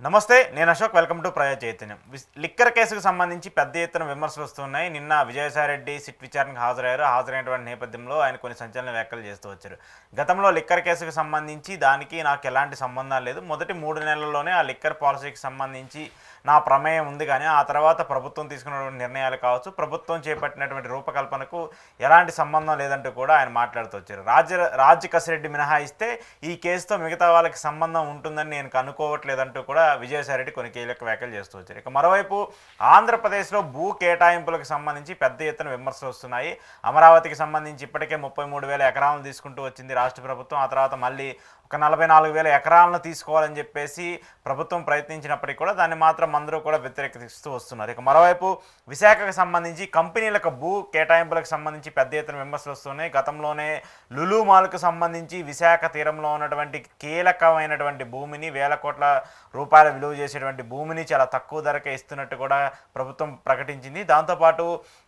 నమస్తే, నేను Ashok. Welcome to ప్రజా చైతన్యం. లిక్కర్ కేసుకు సంబంధించి పెద్ద ఎత్తున విమర్శలు వస్తున్నాయి. నిన్న విజయసాయిరెడ్డి సిట్ విచారణకు హాజరైనటువంటి నేపథ్యంలో ఆయన కొన్ని సంచలన వ్యాఖ్యలు చేస్తూ వచ్చారు. గతంలో లిక్కర్ కేసుకు సంబంధించి దానికి నాకు ఎలాంటి సంబంధం లేదు, మొదటి 3 నెలల్లోనే ఆ లిక్కర్ పాలసీకి సంబంధించి నా ప్రమేయం ఉంది, కానీ ఆ తర్వాత ప్రభుత్వం తీసుకున్నటువంటి నిర్ణయాలు కావచ్చు, ప్రభుత్వం చేపట్టినటువంటి రూపకల్పనకు ఎలాంటి సంబంధం లేదంటూ కూడా ఆయన మాట్లాడుతూ వచ్చారు. రాజ్ కసిరెడ్డి మినహాయిస్తే ఈ కేసుతో మిగతా వాళ్ళకి సంబంధం ఉంటుందని నేను అనుకోవట్లేదంటూ కూడా విజయసాయిరెడ్డి కొన్ని కీలక వ్యాఖ్యలు చేస్తూ వచ్చారు. ఇక మరోవైపు ఆంధ్రప్రదేశ్లో భూ కేటాయింపులకు సంబంధించి పెద్ద ఎత్తున విమర్శలు వస్తున్నాయి. అమరావతికి సంబంధించి ఇప్పటికే 33,000 ఎకరాలను తీసుకుంటూ వచ్చింది రాష్ట్ర ప్రభుత్వం. ఆ తర్వాత మళ్ళీ ఒక 44,000 ఎకరాలను తీసుకోవాలని చెప్పేసి ప్రభుత్వం ప్రయత్నించినప్పటికీ కూడా దాన్ని మాత్రం అందరూ కూడా వ్యతిరేకిస్తూ వస్తున్నారు. ఇక మరోవైపు విశాఖకు సంబంధించి కంపెనీలకు భూ కేటాయింపులకు సంబంధించి పెద్ద ఎత్తున విమర్శలు వస్తున్నాయి. గతంలోనే లులు మాల్కు సంబంధించి విశాఖ తీరంలో ఉన్నటువంటి కీలకమైనటువంటి భూమిని, వేల కోట్ల రూపాయల విలువ చేసేటువంటి భూమిని చాలా తక్కువ ధరకే ఇస్తున్నట్టు కూడా ప్రభుత్వం ప్రకటించింది. దాంతోపాటు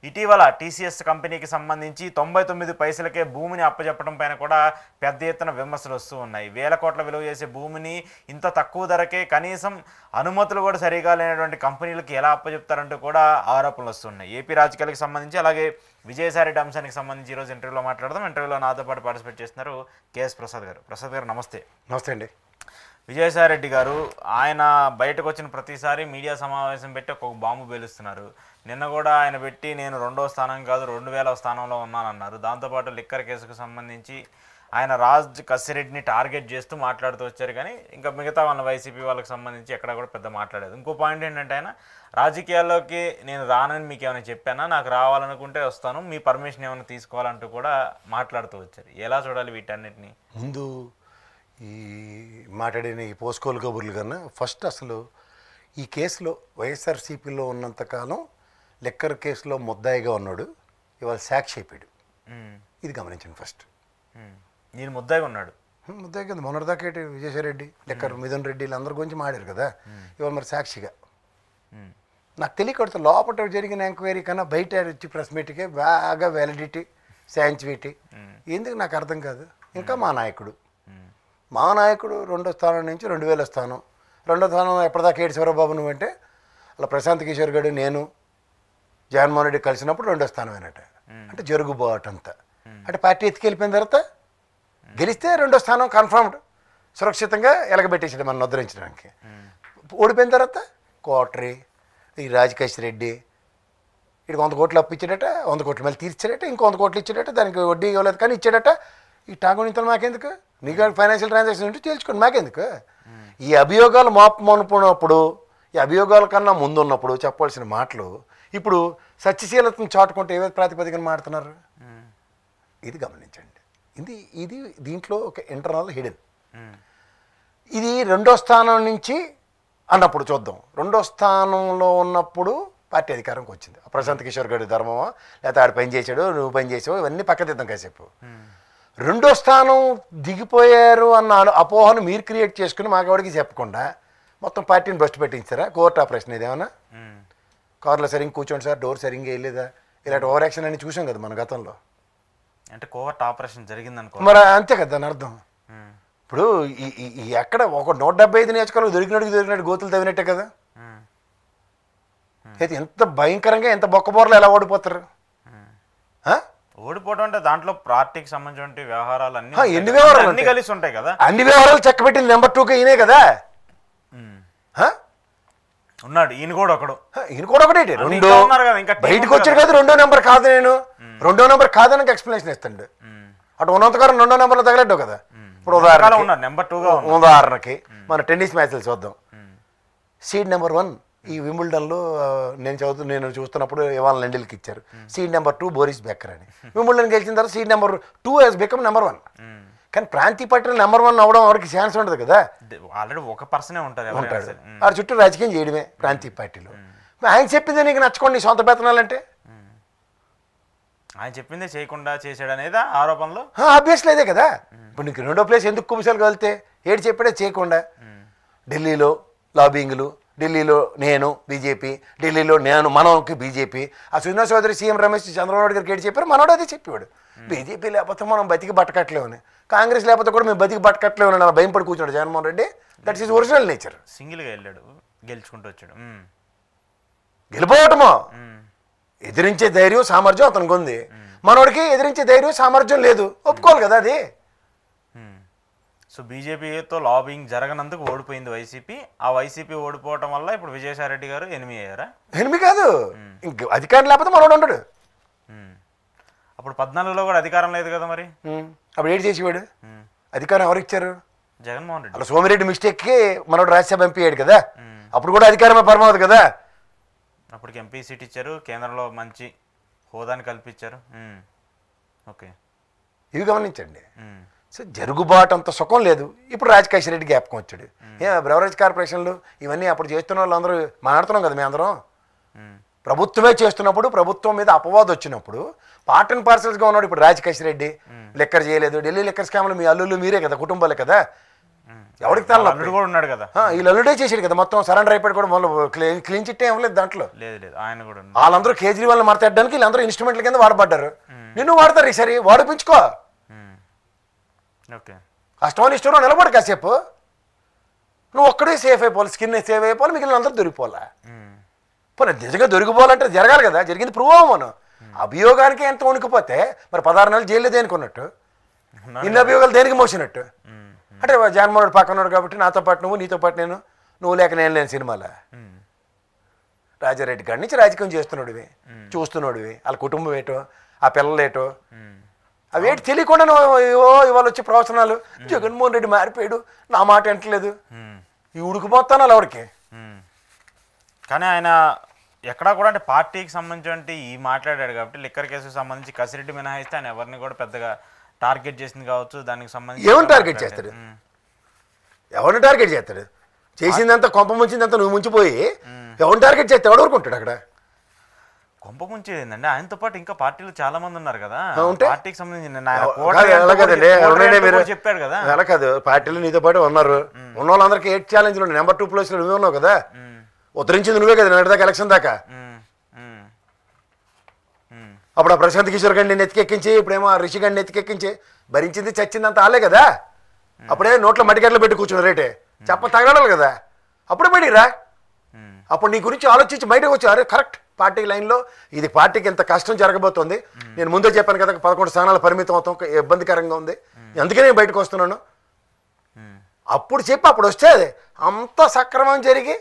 ఇటీవల టీసీఎస్ కంపెనీకి సంబంధించి 99 పైసలకే భూమిని అప్పచెప్పడం పైన కూడా పెద్ద ఎత్తున విమర్శలు వస్తూ ఉన్నాయి. వేల కోట్ల విలువ చేసే భూమిని ఇంత తక్కువ ధరకే, కనీసం అనుమతులు కూడా సరిగా లేనటువంటి కంపెనీలకు ఎలా అప్పచెప్తారంటూ కూడా ఆరోపణలు వస్తున్నాయి. ఏపీ రాజకీయాలకు సంబంధించి అలాగే విజయసాయిరెడ్డి అంశానికి సంబంధించి ఈరోజు ఇంటర్వ్యూలో మాట్లాడదాం. ఇంటర్వ్యూలో నాతో పాటు పార్టిసిపేట్ చేస్తున్నారు కేఎస్ ప్రసాద్ గారు. ప్రసాద్ గారు నమస్తే. నమస్తే అండి. విజయసాయిరెడ్డి గారు ఆయన బయటకు వచ్చిన ప్రతిసారి మీడియా సమావేశం పెట్టి ఒక బాంబు పేలుస్తున్నారు. నిన్న కూడా ఆయన పెట్టి నేను 2వ స్థానం కాదు 2000వ స్థానంలో ఉన్నానన్నారు. దాంతోపాటు లిక్కర్ కేసుకు సంబంధించి ఆయన రాజ్ కసిరెడ్డిని టార్గెట్ చేస్తూ మాట్లాడుతూ వచ్చారు, కానీ ఇంకా మిగతా వాళ్ళ వైసీపీ వాళ్ళకి సంబంధించి ఎక్కడ కూడా పెద్ద మాట్లాడలేదు. ఇంకో పాయింట్ ఏంటంటే ఆయన రాజకీయాల్లోకి నేను రానని మీకు ఏమైనా చెప్పానా, నాకు రావాలనుకుంటే వస్తాను, మీ పర్మిషన్ ఏమైనా తీసుకోవాలంటూ కూడా మాట్లాడుతూ వచ్చారు. ఎలా చూడాలి వీటన్నిటిని? ముందు ఈ మాట్లాడిన ఈ పోస్కోల్ కబుర్లు కన్నా ఫస్ట్ అసలు ఈ కేసులో వైఎస్ఆర్సీపీలో ఉన్నంతకాలం లిక్కర్ కేసులో ముద్దాయిగా ఉన్నాడు, ఇవాళ సాక్షి అయిపోయాడు. ఇది గమనించండి ఫస్ట్. నేను ముద్దాయిగా ఉన్నాడు, ముద్దాయి కదా మొన్నటిదాకా విజయసాయిరెడ్డి, లిక్కర్ మిథున్ రెడ్డి వీళ్ళందరి గురించి మాడారు కదా, ఇవాళ మరి సాక్షిగా. నాకు తెలియకూడదు లోపల జరిగిన ఎంక్వైరీ కన్నా బయట వచ్చి ప్రెస్ మీట్కే బాగా వ్యాలిడిటీ సైన్సివిటీ ఎందుకు నాకు అర్థం కాదు. ఇంకా మా నాయకుడు 2వ స్థానం నుంచి 2000 స్థానం, 2వ స్థానం ఎప్పటిదాకా ఏడు శివరాబాబు నువ్వంటే అలా ప్రశాంత్ కిషోర్ గడు నేను జగన్మోహన్ రెడ్డి కలిసినప్పుడు 2వ స్థానం అయినట్ట. అంటే జరుగుబాటు అంతా అంటే పార్టీ ఎత్తుకెళ్ళిపోయిన తర్వాత గెలిస్తే 2వ స్థానం కన్ఫర్మ్డ్ సురక్షితంగా ఎలగబెట్టేసాడు మనం ఉద్ధరించడానికి. ఓడిపోయిన తర్వాత కోటరీ ఈ రాజకేశ్వరెడ్డి ఇటు 100 కోట్లు అప్పు ఇచ్చాడట, 100 కోట్లు మళ్ళీ తీర్చాడట, ఇంకో 100 కోట్లు ఇచ్చాడట, దానికి వడ్డీ ఇవ్వలేదు కానీ ఇచ్చాడట. ఈ టాగునింతలు మాకెందుకు, నీకు ఫైనాన్షియల్ ట్రాన్సాక్షన్ ఉంటే తేల్చుకోండి మాకెందుకు. ఈ అభియోగాలు మోపమనుకున్నప్పుడు ఈ అభియోగాల కన్నా ముందున్నప్పుడు చెప్పాల్సిన మాటలు ఇప్పుడు సత్యశీలతను చాటుకుంటే ఏవైతే ప్రాతిపదికన మాడుతున్నారు ఇది గమనించండి. ఇది దీంట్లో ఒక ఇంటర్నల్ హిడెన్. ఇది 2వ స్థానం నుంచి అన్నప్పుడు చూద్దాం. 2వ స్థానంలో ఉన్నప్పుడు పార్టీ అధికారంకి వచ్చింది. ప్రశాంత్ కిషోర్ గడి ధర్మమా లేకపోతే ఆడు పని చేశాడు నువ్వు పని చేసావు ఇవన్నీ పక్కదిద్దాం కాసేపు. 2వ స్థానం దిగిపోయారు అన్న అపోహను మీరు క్రియేట్ చేసుకుని మాకెవడికి చెప్పకుండా మొత్తం పార్టీని బస్ట్ పెట్టించారా? కోర్టు ఆపరేషన్ ఇదేమన్నా? కారులో సరిగ్గా కూర్చోండి సార్, డోర్ సరిగ్గా వేయలేదా, ఇలాంటి ఓవర్ యాక్షన్ అని చూసాం కదా మన గతంలో. అంటే కోవర్ట్ ఆపరేషన్ జరిగిందనుకో మరి అంతే కదా దాని అర్థం. ఇప్పుడు ఈ ఎక్కడ ఒక 175 నియోజకవర్గాలు దొరికినట్టు గోతులు తవ్వినట్టే కదా. అయితే ఎంత భయంకరంగా ఎంత బొక్కబోరలు ఎలా ఓడిపోతారు? ఓడిపోవడం అంటే దాంట్లో పార్టీకి సంబంధించిన వ్యవహారాలు ఎన్ని వ్యవహారాలు అన్ని కలిసి ఉంటాయి కదా. అన్ని వ్యవహారాలు చక్కబెట్టింది నెంబర్ 2గా ఈయనే కదా ఉన్నాడు. ఈయన కూడా ఒకడు, ఈయన కూడా ఒకటి బయటకు వచ్చాడు కదా. 2వ నెంబర్ కాదు, నేను 2వ నెంబర్ కాదని ఎక్స్ప్లెనేషన్ ఇస్తాడు. అటు ఉన్నంతకాలం 2వ నెంబర్లో తగలడ్డావు కదా. ఇప్పుడు ఉదాహరణకి మన టెన్నిస్ మ్యాచ్లు చూద్దాం. సీడ్ నెంబర్ 1 ఈ వింబుల్డన్లో నేను చూస్తున్నప్పుడు ఇవాళ లెండిల్కి ఇచ్చారు. సీడ్ నెంబర్ 2 బోరిస్ బెక్కర్ అని. వింబుల్డన్ గెలిచిన తర్వాత seed number 2 he's become number 1. కానీ ప్రాంతీయ పార్టీలో నెంబర్ 1 అవ్వడం ఎవరికి ఛాన్స్ ఉండదు కదా. ఆల్రెడీ ఒక పర్సనే ఉంటాడు. ఆ చుట్టూ రాజకీయం చేయడమే ప్రాంతీయ పార్టీలో. ఆయన చెప్పిందే నీకు నచ్చుకోండి నీ సొంత వేతనాలంటే. ఆయన చెప్పిందే చేయకుండా చేసాడు అనేది ఆరోపణలు. ఆబ్వియస్లీ అదే కదా. ఇప్పుడు నీకు 2వ ప్లేస్ ఎందుకు కుమిసాలు కలితే ఏడు చెప్పాడే చేయకుండా. ఢిల్లీలో లాబింగ్లు, ఢిల్లీలో నేను బీజేపీ, ఢిల్లీలో మనకి బీజేపీ. ఆ సుజనా చౌదరి సీఎం రమేష్ చంద్రబాబు నాయుడు గారికి ఏడు చెప్పారు, మనోడు అదే చెప్పేవాడు. బీజేపీ లేకపోతే మనం బతికి బట్టకట్లేమని. కాంగ్రెస్ లేకపోతే కూడా మేము బతికి పట్టకట్లేము అలా భయం పడి కూర్చున్నాడు Jaganmohan Reddy. That's is original nature. సింగిల్గా వెళ్ళాడు, గెలుచుకుంటూ వచ్చాడు. గెలిపోవటమో ఎదిరించే ధైర్యం సామర్థ్యం అతనికి ఉంది. మనోడికి ఎదిరించే ధైర్యం సామర్థ్యం లేదు, ఒప్పుకోవాలి కదా అది. సో బీజేపీతో లాబింగ్ జరగనందుకు ఓడిపోయింది వైసీపీ. ఆ వైసీపీ ఓడిపోవటం వల్ల ఇప్పుడు విజయసాయి రెడ్డి గారు ఎనిమి అయ్యారా? ఎనిమి కాదు, ఇంక అధికారం లేకపోతే మనోడు ఉండడు. అప్పుడు 14లో కూడా అధికారం లేదు కదా మరి. అప్పుడు ఏంటి చేసేవాడు? అధికారం ఎవరు ఇచ్చారు? జగన్మోహన్ రెడ్డి. అలా సోమిరెడ్డి మిస్టేక్కి మనోడు రాజ్యసభ ఎంపీ అయ్యాడు కదా, అప్పుడు కూడా అధికారమే పరమావధి కదా. అప్పటికి ఎంపీ సీట్ ఇచ్చారు, కేంద్రంలో మంచి హోదాని కల్పించారు. ఓకే, ఇవి గమనించండి. సో జరుగుబాటు అంత సుఖం లేదు. ఇప్పుడు రాజకేశ్వర రెడ్డి జ్ఞాపకం వచ్చాడు. బ్రెవరేజ్ కార్పొరేషన్లు ఇవన్నీ అప్పుడు చేస్తున్న వాళ్ళు అందరూ మాట్లాడుతున్నాం కదా, మేము అందరం ప్రభుత్వమే చేస్తున్నప్పుడు, ప్రభుత్వం మీద అపవాదం వచ్చినప్పుడు పార్ట్ అండ్ పార్సల్స్గా ఉన్నాడు ఇప్పుడు రాజకేశ్వర రెడ్డి. లెక్కర్ చేయలేదు, ఢిల్లీ లెక్కర్ స్కామ్లు మీ అల్లుళ్ళు మీరే కదా, కుటుంబాలే కదా, ఎవరికి తల్లుడు కూడా ఉన్నాడు కదా, వీళ్ళు అల్లుడే చేసాడు కదా, మొత్తం సరెండర్ అయిపోయి కూడా మళ్ళీ క్లీన్ చిట్ ఏం లేదు దాంట్లో. లేదు ఆయన కూడా వాళ్ళందరూ కేజ్రీవాల్ని మార్చేయడానికి వీళ్ళందరూ ఇన్స్ట్రుమెంట్ల కింద వాడబడ్డారు. నిన్ను వాడతారు ఈసారి, వాడిపించుకో. ఓకే, కష్టమని ఇష్టంలో నిలబడు కాసేపు, నువ్వు ఒక్కడే సేఫ్ అయిపోవాలి, స్కిన్ సేఫ్ అయిపోవాలి, మిగిలిన అందరూ దొరికిపోవాలా. పోనీ నిజంగా దొరికిపోవాలంటే జరగాలి కదా, జరిగింది ప్రూవ్ అవ్వమను. అభియోగానికి ఎంత వణికిపోతే మరి 16 నెలలు జైల్లో దేనికి ఉన్నట్టు, ఇన్ని అభియోగాలు దేనికి మోసినట్టు. అంటే జగన్మోహన్ రెడ్డి పక్కన ఉన్నాడు కాబట్టి నాతో పాటు నువ్వు, నీతో పాటు నేను, నువ్వు లేక నేను లేని సినిమాలో రాజారెడ్డి కాడి నుంచి రాజకీయం చేస్తున్నాడువి, చూస్తున్నాడువి, వాళ్ళ కుటుంబం ఏటో, ఆ పిల్లలు ఏటో, అవేంటి తెలియకుండా ఇవాళ వచ్చే ప్రవచనాలు, జగన్మోహన్ రెడ్డి మారిపోయాడు, నా మాట వింటలేదు, ఈ ఉడికిపోతాను అలా ఎవరికి. కానీ ఆయన ఎక్కడా కూడా అంటే పార్టీకి సంబంధించి ఈ మాట్లాడాడు కాబట్టి లిక్కర్ కేసుకు సంబంధించి కసిరెడ్డి మినహాయిస్తే ఆయన ఎవరిని కూడా పెద్దగా టార్గెట్ చేసింది కావచ్చు. దానికి సంబంధించి ఏమని టార్గెట్ చేస్తాడు, ఎవరిని టార్గెట్ చేస్తాడు? చేసిందంతా కొంప ముంచిందంతా నువ్వు ముంచిపోయి ఎవరిని టార్గెట్ చేస్తే ఎవడు ఊరుకుంటాడు అక్కడ? కొంప ముంచేది ఏంటంటే ఆయనతో పాటు ఇంకా పార్టీలు చాలా మంది ఉన్నారు కదా, పార్టీకి సంబంధించి చెప్పాడు కదా. అలా కాదు, పార్టీలు నీతో పాటు ఉన్నారు, ఉన్న వాళ్ళందరికీ 8 ఛాలెంజ్లు ఉన్నాయి. నెంబర్ 2 ప్లేస్లో నువ్వే ఉన్నావు కదా, ఉత్తరించింది నువ్వే కదా నిన్నటిదాకా ఎలక్షన్ దాకా. అప్పుడు ఆ ప్రశాంత్ కిషోర్ గండి నెత్తికెక్కించి, ఇప్పుడేమో రిషి గండి నెత్తికెక్కించి భరించింది చచ్చింది అంత ఆలే కదా. అప్పుడే నోట్లో మడిగడ్డలు పెట్టి కూర్చున్నారు రేటే, చెప్ప తగడాలి కదా, అప్పుడే బయటిరా. అప్పుడు నీ గురించి ఆలోచించి బయటకు వచ్చారు. కరెక్ట్, పార్టీ లైన్లో ఇది పార్టీకి ఎంత కష్టం జరగబోతోంది, నేను ముందే చెప్పాను కదా 11 స్థానాలు పరిమితం అవుతాం, ఇబ్బందికరంగా ఉంది, అందుకే నేను బయటకు వస్తున్నాను. అప్పుడు చెప్పి అప్పుడు వస్తే అంత సక్రమం జరిగి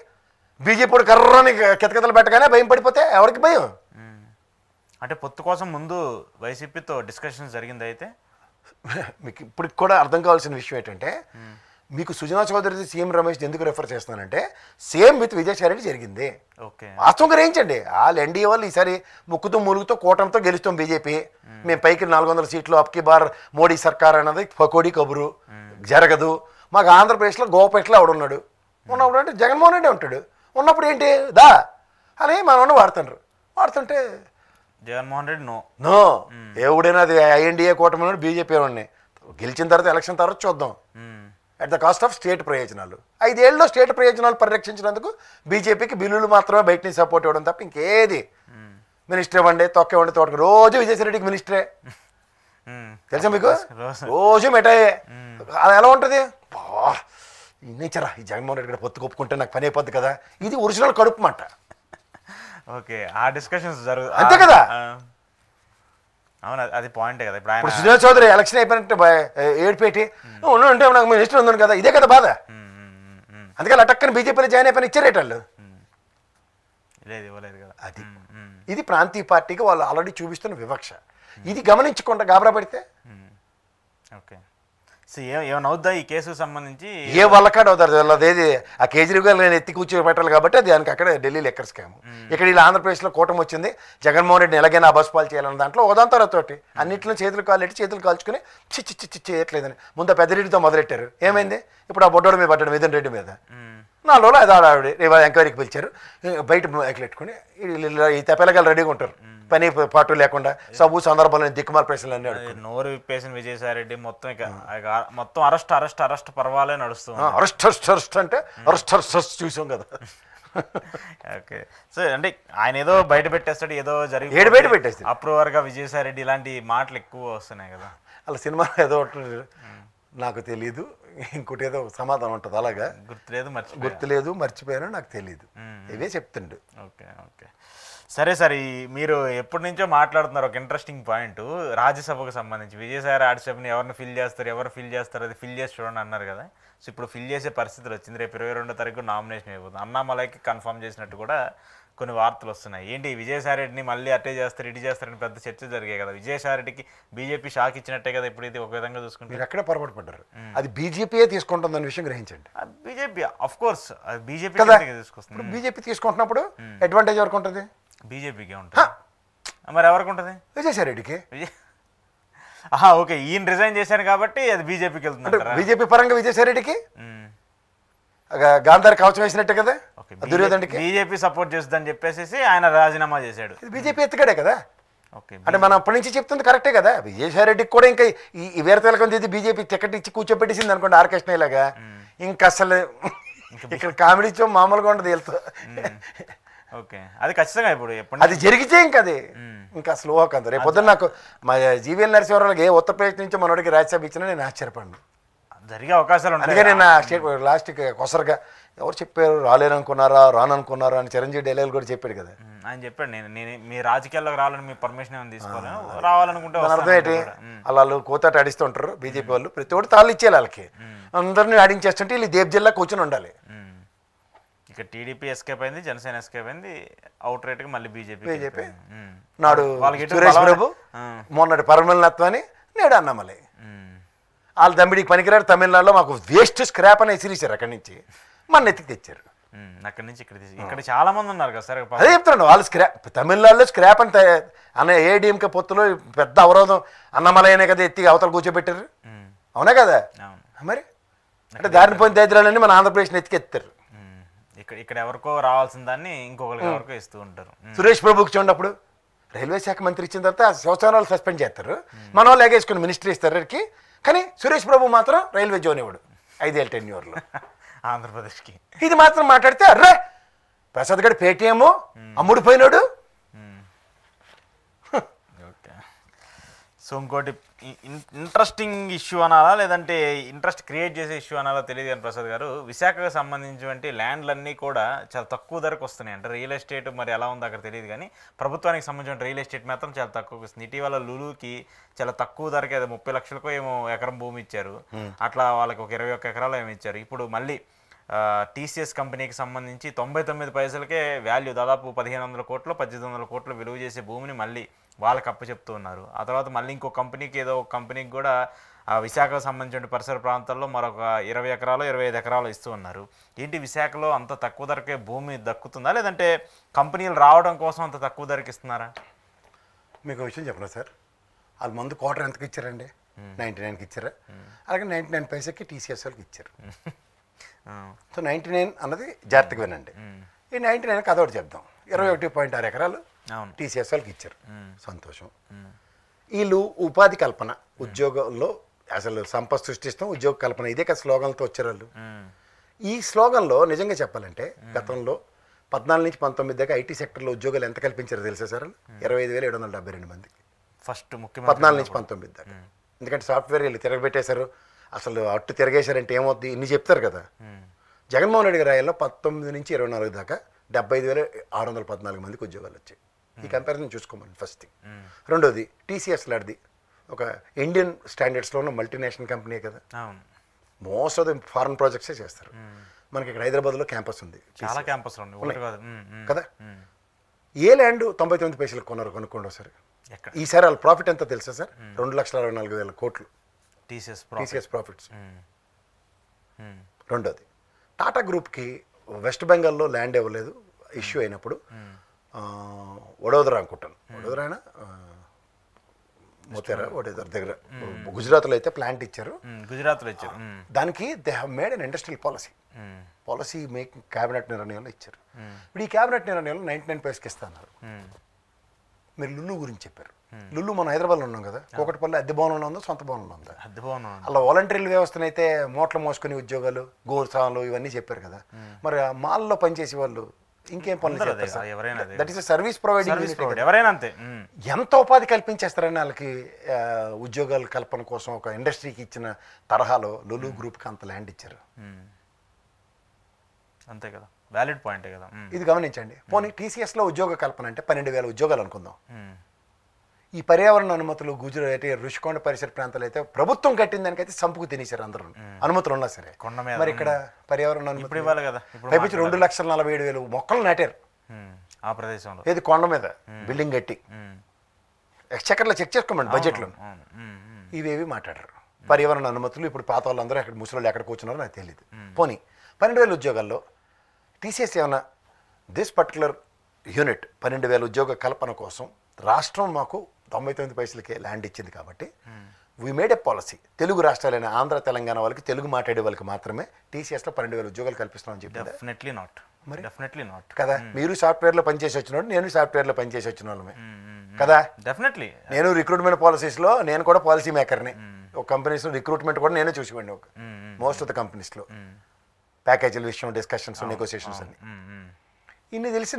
బీజేపీ కర్రని కితకితలు పెట్టగానే భయం పడిపోతే ఎవరికి భయం? అంటే పొత్తు కోసం ముందు వైసీపీతో డిస్కషన్స్ జరిగింది. అయితే మీకు ఇప్పటికి కూడా అర్థం కావాల్సిన విషయం ఏంటంటే, మీకు సుజనా చౌదరి సీఎం రమేష్ ఎందుకు రెఫర్ చేస్తున్నానంటే, సేమ్ విత్ విజయసాయి రెడ్డి జరిగింది. వాస్తవంగా గ్రహించండి, వాళ్ళు ఎన్డీఏ వాళ్ళు ఈసారి ముక్కుతూ మూలుగుతో కూటమితో గెలుస్తాం బీజేపీ, మేము పైకి 400 సీట్లు అప్కి బార్ మోడీ సర్కార్ అన్నది పకోడీ కబురు, జరగదు. మాకు ఆంధ్రప్రదేశ్లో గోపేటలో ఎవడున్నాడు, ఉన్నప్పుడు అంటే జగన్మోహన్ రెడ్డి ఉంటాడు, ఉన్నప్పుడు ఏంటి దా అని మనం వాడుతుంటే జగన్మోహన్ రెడ్డి నో ఎవడైనా అది ఐఎన్డీఏ కూటమి బీజేపీ వాడిని గెలిచిన తర్వాత ఎలక్షన్ తర్వాత చూద్దాం, at the cost of state ప్రయోజనాలు. 5 ఏళ్ళలో స్టేట్ ప్రయోజనాలు పరిరక్షించినందుకు బీజేపీకి బిల్లులు మాత్రమే బయట నుంచి సపోర్ట్ ఇవ్వడం తప్ప ఇంకేది. మినిస్టర్ ఇవ్వండి, తొక్క ఇవ్వండి, తోటకి రోజు విజయసాయి రెడ్డికి మినిస్టరే తెలుసా మీకు, రోజు మిఠాయే. అది ఎలా ఉంటుంది నేచరా, ఈ జగన్మోహన్ రెడ్డి కూడా పొత్తు కొప్పుకుంటే నాకు పని అయిపోద్ది కదా, ఇది ఒరిజినల్ కడుపు మాట. ఓకే, ఆ డిస్కషన్స్ జరుగు అంతే కదా. అవును, అది పాయింటే కదా. ఇప్పుడు సుజనా చౌదరి ఎలక్షన్ అయిపోయినట్టు ఏడుపేటి ఉంటే నాకు మినిస్టర్ ఉంది కదా, ఇదే కదా బాధ. అందుకే అటక్కని బీజేపీలో జాయిన్ అయిపోయిన ఇచ్చారేట వాళ్ళు. అది ఇది ప్రాంతీయ పార్టీకి వాళ్ళు ఆల్రెడీ చూపిస్తున్న వివక్ష. ఇది గమనించకుండా గాబరా పడితే ఓకే. సో ఏమైనా అవుద్దా ఈ కేసుకు సంబంధించి? ఏ వాళ్ళకాడు అవుతారు, అదేది ఆ కేజ్రీవాల్ నేను ఎత్తి కూర్చోబెట్టాలి కాబట్టి అది దానికి అక్కడ ఢిల్లీ లెక్కర్ స్కామ్. ఇక్కడ ఇలా ఆంధ్రప్రదేశ్లో కూటమి వచ్చింది, జగన్మోహన్ రెడ్డిని ఎలాగైనా అబస్పాలు చేయాలన్న దాంట్లో ఉదాంతరతోటి అన్నింటిలో చేతులు కాల్చుకుని చిచ్చి చేయట్లేదని ముందు పెద్దరెడ్డితో మొదలెట్టారు. ఏమైంది ఇప్పుడు ఆ బొడ్డోడు మీద పడ్డాడు, మిథున్ రెడ్డి మీద 4 రోజులు అది ఆడావిడ ఇవాళ ఎంక్వైరీకి పిలిచారు, బయట ఎక్కలెట్టుకుని ఈ తెప్పలగాలు రెడీగా ఉంటారు, పని పాటు లేకుండా సబ్బు సందర్భాల్లో దిక్కుమాల ప్రశ్నలు అన్నీ అడుగుతారు. నోరు విప్పేసిన విజయసాయి రెడ్డి మొత్తం అరెస్ట్ పర్వాలే నడుస్తుంది. అరెస్ట్ అంటే అరెస్ట్ చూసాం కదా. ఓకే, సో అంటే ఆయన ఏదో బయట పెట్టేస్తాడు, ఏదో జరిగి బయట పెట్టేస్తాడు అప్రూవర్గా విజయసాయి రెడ్డి, ఇలాంటి మాటలు ఎక్కువ వస్తున్నాయి కదా. అలా సినిమా ఏదో ఒకటి నాకు తెలీదు, ఇంకోటి ఏదో సమాధానం ఉంటుంది అలాగా, గుర్తులేదు మర్చిపోయాను నాకు తెలీదు, ఇవే చెప్తుండు. ఓకే ఓకే సరే సార్, మీరు ఎప్పటి నుంచో మాట్లాడుతున్నారు ఒక ఇంట్రెస్టింగ్ పాయింట్, రాజ్యసభకు సంబంధించి విజయసాయి రాజ్యసభని ఎవరిని ఫిల్ చేస్తారు అది ఫిల్ చేసి చూడండి అన్నారు కదా. సో ఇప్పుడు ఫిల్ చేసే పరిస్థితులు వచ్చింది, రేపు 22వ తారీఖు నామినేషన్ అయిపోతుంది. అన్నామలైకి కన్ఫర్మ్ చేసినట్టు కూడా కొన్ని వార్తలు వస్తున్నాయి. ఏంటి విజయసాయి రెడ్డిని మళ్ళీ అట్టే చేస్తారు ఇటు చేస్తారని పెద్ద చర్చ జరిగాయి కదా. విజయసాయి రెడ్డికి బీజేపీ షాక్ ఇచ్చినట్టే కదా ఇప్పుడు ఇది ఒక విధంగా చూసుకుంటే. మీరు ఎక్కడ పొరపాటు పడ్డారు, అది బీజేపీయే తీసుకుంటుందన్న విషయం గ్రహించండి. బీజేపీ అఫ్ కోర్స్ బీజేపీ తీసుకొస్తుంది. బీజేపీ తీసుకుంటున్నప్పుడు అడ్వాంటేజ్ ఎవరికి ఉంటుంది? బీజేపీకే ఉంటుంది. మరి ఎవరికి ఉంటుంది? విజయసాయి రెడ్డికి. ఓకే, ఈయన రిజైన్ చేశారు కాబట్టి అది బీజేపీకి వెళ్తుంది. బీజేపీ పరంగా విజయసాయి రెడ్డికి గాంధారి కవచం వేసినట్టే కదా దుర్యోధనుడికి. బీజేపీ సపోర్ట్ చేస్తుందని చెప్పేసి ఆయన రాజీనామా చేశాడు. బీజేపీ ఎత్తుకడే కదా. అంటే మనం అప్పటి నుంచి చెప్తుంది కరెక్టే కదా. విజయసాయి రెడ్డికి కూడా ఇంకా ఈ వేరే తెలకం చేసి బీజేపీ టికెట్ ఇచ్చి కూర్చోబెట్టేసింది అనుకోండి ఆర్కెస్ట్రా ఇలాగా, ఇంకా అసలు ఇక్కడ కామెడీ షో మామూలుగా ఉండదు వెళ్తా. ఓకే, అది ఖచ్చితంగా ఇప్పుడు అది జరిగితే ఇంకా అది ఇంకా అసలు ఓకంత. రేపు పొద్దున్న నాకు మా జీవీఎల్ నరసింహారావుకి ఏ ఉత్తరప్రదేశ్ నుంచో మనోడికి రాజ్యసభ ఇచ్చినా నేను ఆశ్చర్యపడను. జరిగే అవకాశాలు ఉంటాయి. అందుకే నేను లాస్ట్కి కొసరగా ఎవరు చెప్పారు రాలేననుకున్నారా రాననుకున్నారా అని చిరంజీవి డైలాగ్ కూడా చెప్పాడు కదా. ఆయన చెప్పాడు నేను మీ రాజకీయాల్లోకి రావాలని మీ పర్మిషన్ ఏమైనా తీసుకోవాలి, రావాలనుకుంటే అర్థం ఏంటి, వాళ్ళు కోతాట ఆడిస్తుంటారు బీజేపీ వాళ్ళు, ప్రతి ఒక్కటి తాళ్ళు ఇచ్చేయాలి వాళ్ళకి, అందరినీ ఆడించేస్తుంటే వీళ్ళు దేవ్ జిల్లా కూర్చొని ఉండాలి. ఇక టీడీపీ ఎస్కేప్ అయింది, జనసేన ఎస్కేప్ అయింది, అవుట్ రైట్ గా మళ్ళీ బీజేపీ నాడు సురేష్ ప్రభు, మొన్నటి పరమలనత్వాన్ని నేడు అన్నమలై. వాళ్ళు దమ్మిడికి పనికిరాడు, తమిళనాడులో మాకు వేస్ట్ స్క్రాప్ అని ఎసిరిచారు, అక్కడి నుంచి మన ఎత్తికి తెచ్చారు. అక్కడి నుంచి ఇక్కడ చాలా మంది ఉన్నారు కదా సార్. అదే చెప్తున్నాను, వాళ్ళు స్క్రాప్ తమిళనాడులో స్క్రాప్ అని అన్న ఏడీఎంకే పొత్తులో పెద్ద అవరోధం అన్నమలైనే కదా ఎత్తి అవతల కూర్చోబెట్టారు, అవునా కదా. మరి అంటే దారిని పోయిన దరిద్రాలన్నీ మన ఆంధ్రప్రదేశ్ని ఎత్తికెత్తారు. ఇక్కడ ఎవరికో రావాల్సిన దాన్ని ఇంకొకరికి ఎవరికో ఇస్తూ ఉంటారు. సురేష్ ప్రభుకి చూడప్పుడు రైల్వే శాఖ మంత్రి ఇచ్చిన తర్వాత సంవత్సరాలు సస్పెండ్ చేస్తారు, మన వాళ్ళు ఎగేసుకుని మినిస్ట్రీ ఇస్తారు, కానీ సురేష్ ప్రభు మాత్రం రైల్వే జోన్ ఇవ్వడు 5 ఏళ్ళ టెన్యూర్లో ఆంధ్రప్రదేశ్కి. ఇది మాత్రం మాట్లాడితే అర్రే ప్రసాద్ గడి పేటీఎం అమ్ముడు పోయినాడు. ఓకే, సో ఇంకోటి ఇంట్రెస్టింగ్ ఇష్యూ అనాలా లేదంటే ఇంట్రెస్ట్ క్రియేట్ చేసే ఇష్యూ అనాలా తెలియదు కానీ ప్రసాద్ గారు, విశాఖకు సంబంధించినటువంటి ల్యాండ్లన్నీ కూడా చాలా తక్కువ ధరకు వస్తున్నాయి. అంటే రియల్ ఎస్టేట్ మరి ఎలా ఉందో అక్కడ తెలియదు కానీ ప్రభుత్వానికి సంబంధించిన రియల్ ఎస్టేట్ మాత్రం చాలా తక్కువకి వస్తుంది. ఇటీవల లులుకి చాలా తక్కువ ధరకి అది 30 లక్షలకో ఏమో ఎకరం భూమి ఇచ్చారు, అట్లా వాళ్ళకి ఒక 21 ఎకరాలు ఏమి ఇచ్చారు. ఇప్పుడు మళ్ళీ టీసీఎస్ కంపెనీకి సంబంధించి 99 పైసలకే వాల్యూ, దాదాపు 1500 కోట్లు 1800 కోట్లు విలువ చేసే భూమిని మళ్ళీ వాళ్ళకి అప్పచెప్తూ ఉన్నారు. ఆ తర్వాత మళ్ళీ ఇంకో కంపెనీకి ఏదో ఒక కంపెనీకి కూడా విశాఖకు సంబంధించిన పరిసర ప్రాంతాల్లో మరొక 20 ఎకరాలు 25 ఎకరాలు ఇస్తూ ఉన్నారు. ఏంటి విశాఖలో అంత తక్కువ ధరకే భూమి దక్కుతుందా లేదంటే కంపెనీలు రావడం కోసం అంత తక్కువ ధరకి ఇస్తున్నారా? మీకు విషయం చెప్పనా సార్, వాళ్ళు ముందు క్వార్టర్ ఎంతకి ఇచ్చారండి? 99కి ఇచ్చారా? అలాగే 99 పైసకి టీసీఎస్ వాళ్ళకి ఇచ్చారు. సో 99 అన్నది జాగ్రత్తగా వినండి. ఈ 99 కథ ఒకటి చెప్దాం. 21.6 ఎకరాలు టీసీఎస్ వాళ్ళకి ఇచ్చారు, సంతోషం. వీళ్ళు ఉపాధి కల్పన, ఉద్యోగంలో అసలు సంపద సృష్టిస్తాం, ఉద్యోగ కల్పన, ఇదే కదా స్లోగన్లతో వచ్చారు వాళ్ళు. ఈ స్లోగన్లో నిజంగా చెప్పాలంటే గతంలో 14 నుంచి 19 దాకా ఐటీ సెక్టర్లో ఉద్యోగాలు ఎంత కల్పించారో తెలుసా సార్? 25,772 మందికి ఫస్ట్ ముఖ్యమంత్రి 14 నుంచి 19 దాకా. ఎందుకంటే సాఫ్ట్వేర్ వీళ్ళు తిరగబెట్టేశారు, అసలు అట్టు తిరగేశారంటే ఏమవుద్ది ఇన్ని చెప్తారు కదా. జగన్మోహన్ రెడ్డి గారి రాయల్లో 19 నుంచి 24 దాకా 75,614 మందికి ఉద్యోగాలు వచ్చాయి. ఈ కంపారిజన్ చూసుకోమని ఫస్ట్ థింగ్. రెండోది టీసీఎస్ లాంటిది ఒక ఇండియన్ స్టాండర్డ్స్లో ఉన్న మల్టీనేషనల్ కంపెనీ కదా, మోస్ట్ ఆఫ్ ది ఫారెన్ ప్రాజెక్ట్సే చేస్తారు. మనకి ఇక్కడ హైదరాబాద్లో క్యాంపస్ ఉంది, చాలా క్యాంపస్ కదా. ఏ ల్యాండ్ 99 పైసలకు కొన్నారు కనుక్కోండి ఒకసారి. ఈసారి వాళ్ళ ప్రాఫిట్ ఎంత తెలుసా సార్? 2,64,000 కోట్లు టీసీఎస్ ప్రాఫిట్స్. రెండోది టాటా గ్రూప్కి వెస్ట్ బెంగాల్లో ల్యాండ్ ఇవ్వలేదు ఇష్యూ అయినప్పుడు, వడోదరా అనుకుంటాను, వడోదరానా మోతేరా వడోదర దగ్గర గుజరాత్లో అయితే ప్లాంట్ ఇచ్చారు, గుజరాత్లో ఇచ్చారు. దానికి they have made an industrial policy making cabinet నిర్ణయంలో ఇచ్చారు. ఇప్పుడు ఈ క్యాబినెట్ నిర్ణయంలో 99 పైసకి ఇస్తున్నారు. మీరు లుల్లు గురించి చెప్పారు. లుల్లు మనం హైదరాబాద్లో ఉన్నాం కదా, కోకటపల్లి అద్దె భవనంలో ఉందా సొంత భవనంలో ఉందా? అలా వాలంటీర్ల వ్యవస్థనైతే మోట్లు మోసుకునే ఉద్యోగాలు, గోసాలు ఇవన్నీ చెప్పారు కదా. మరి మాల్లో పనిచేసే వాళ్ళు ఇంకేం పనులు అందరూ చేస్తారు అదే, ఎవరైనా అదే. That is service providing. ఎవరైనా అంతే. ఎంత ఉపాధి కల్పించేస్తారని వాళ్ళకి ఉద్యోగాల కల్పన కోసం ఒక ఇండస్ట్రీకి ఇచ్చిన తరహాలో లులు గ్రూప్కి అంత ల్యాండ్ ఇచ్చారు. అంతే కదా, వ్యాలిడ్ పాయింటే కదా. ఇది గమనించండి. పోనీ టీసీఎస్లో ఉద్యోగ కల్పన అంటే 12,000 ఉద్యోగాలు అనుకుందాం. ఈ పర్యావరణ అనుమతులు గుజరాత్ ఋషికొండ పరిసర ప్రాంతాలు అయితే ప్రభుత్వం కట్టిన దానికైతే సంపుకు తినేశారు అందరూ, అనుమతులు ఉన్నా సరే. మరి ఇక్కడ పర్యావరణ అనుమతులు ఇవ్వాలి కదా. పైపించి 2,47,000 మొక్కలు నాటారు ఆ ప్రదేశంలో, ఏది కొండ మీద బిల్డింగ్ కట్టి. ఎక్స్చెక్కర్లో చెక్ చేసుకోమండి బడ్జెట్లో. ఇవేవి మాట్లాడరు. పర్యావరణ అనుమతులు ఇప్పుడు పాత వాళ్ళందరూ అక్కడ ముసలి ఎక్కడ కూర్చున్నారో నాకు తెలియదు. పోనీ 12,000 ఉద్యోగాల్లో టీసీఎస్ ఏమన్నా దిస్ పర్టికులర్ యూనిట్ 12,000 ఉద్యోగ కల్పన కోసం రాష్ట్రం మాకు 99 పైసలకే ల్యాండ్ ఇచ్చింది కాబట్టి we made a policy, Telugu రాష్ట్రాలైన ఆంధ్ర తెలంగాణ వాళ్ళకి తెలుగు మాట్లాడే వాళ్ళకి మాత్రమే టీసీఎస్లో 12,000 ఉద్యోగాలు కల్పిస్తామని చెప్పి. డెఫినెట్లీ నాట్, మరి డెఫినెట్లీ నాట్ కదా. మీరు సాఫ్ట్వేర్లో పనిచేసి వచ్చిన నేను సాఫ్ట్వేర్లో పనిచేసి వచ్చిన వాళ్ళమే కదా. డెఫినెట్లీ నేను రిక్రూట్మెంట్ పాలసీస్లో నేను కూడా పాలసీ మేకర్ని. ఒక కంపెనీస్లో రిక్రూట్మెంట్ కూడా నేనే చూసివ్వండి. ఒక మోస్ట్ ఆఫ్ ద కంపెనీస్లో ప్యాకేజీల విషయం, డిస్కషన్స్, నెగోసియేషన్స్ అన్ని ఇన్ని తెలిసి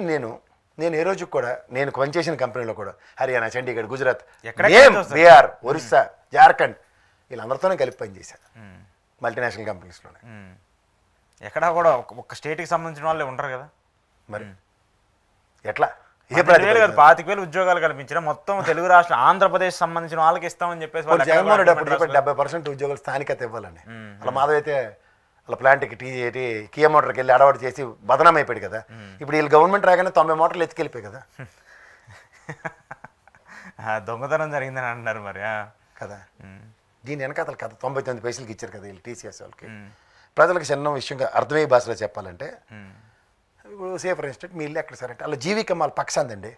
నేను ఏ రోజు కూడా నేను పనిచేసిన కంపెనీలో కూడా హర్యానా, చండీగఢ్, గుజరాత్, బీహార్, ఒరిస్సా, జార్ఖండ్ వీళ్ళందరితోనే కలిపి పనిచేశాను మల్టీనేషనల్ కంపెనీస్లోనే. ఎక్కడా కూడా ఒక స్టేట్కి సంబంధించిన వాళ్ళే ఉంటారు కదా. మరి ఎట్లా 25,000 ఉద్యోగాలు కల్పించిన మొత్తం తెలుగు రాష్ట్రం ఆంధ్రప్రదేశ్ సంబంధించిన వాళ్ళకి ఇస్తామని చెప్పేసి జగన్మోహన్ రెడ్డి అప్పుడు 70% ఉద్యోగాలు స్థానికత ఇవ్వాలని. అలా మాధవ్ అయితే అలా ప్లాంట్కి కియా మోటార్కి వెళ్ళి అడవాడు చేసి బదనాం అయిపోయాడు కదా. ఇప్పుడు వీళ్ళు గవర్నమెంట్ రాగానే 90 మోటార్లు ఎత్తుకెళ్ళిపోయి కదా. దొంగతనం జరిగిందని అంటున్నారు మరి కదా. దీని వెనకాతల కథ 99 పైసలకి ఇచ్చారు కదా వీళ్ళు టీసీఎస్ వాళ్ళకి. ప్రజలకు చిన్న విషయంగా అర్థమయ్యే భాషలో చెప్పాలంటే, ఇప్పుడు సే ఫర్ ఇన్స్టెంట్ మీ ఇల్లు ఎక్కడ సార్ అంటే అలా జీవిక మాల్ పక్కసందండి,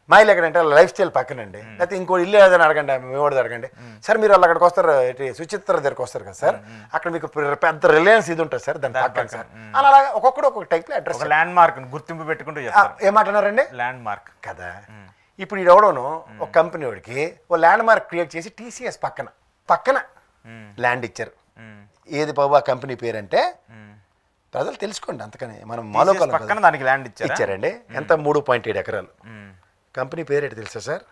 మా ఇల్లు ఎక్కడంటే అలా లైఫ్ స్టైల్ పక్కనండి, లేకపోతే ఇంకో ఇల్లు ఏదైనా అడగండి, మేవాడు అడగండి సార్, మీరు వాళ్ళు అక్కడికి వస్తారు సుచిత్ర దగ్గరకు వస్తారు కదా సార్, అక్కడ మీకు పెద్ద రిలయన్స్ ఇది ఉంటుంది సార్ దాని పక్కన సార్. అలా ఒక్కొక్కడు ఒక్కొక్క టైప్లో అడ్రస్, ల్యాండ్ మార్క్ గుర్తింపు పెట్టుకుంటూ ఏమంటున్నారండి ల్యాండ్ మార్క్ కదా. ఇప్పుడు ఈ ఎవడోను ఒక కంపెనీ వాడికి ఓ ల్యాండ్ మార్క్ క్రియేట్ చేసి టీసీఎస్ పక్కన ల్యాండ్ ఇచ్చారు. ఏది బాబు ఆ కంపెనీ పేరంటే ప్రజలు తెలుసుకోండి. అంతకని మనం పక్కన దానికి ల్యాండ్ ఇచ్చారండి. ఎంత 3.7 ఎకరాలు. కంపెనీ పేరు ఏంటి తెలుసా sir?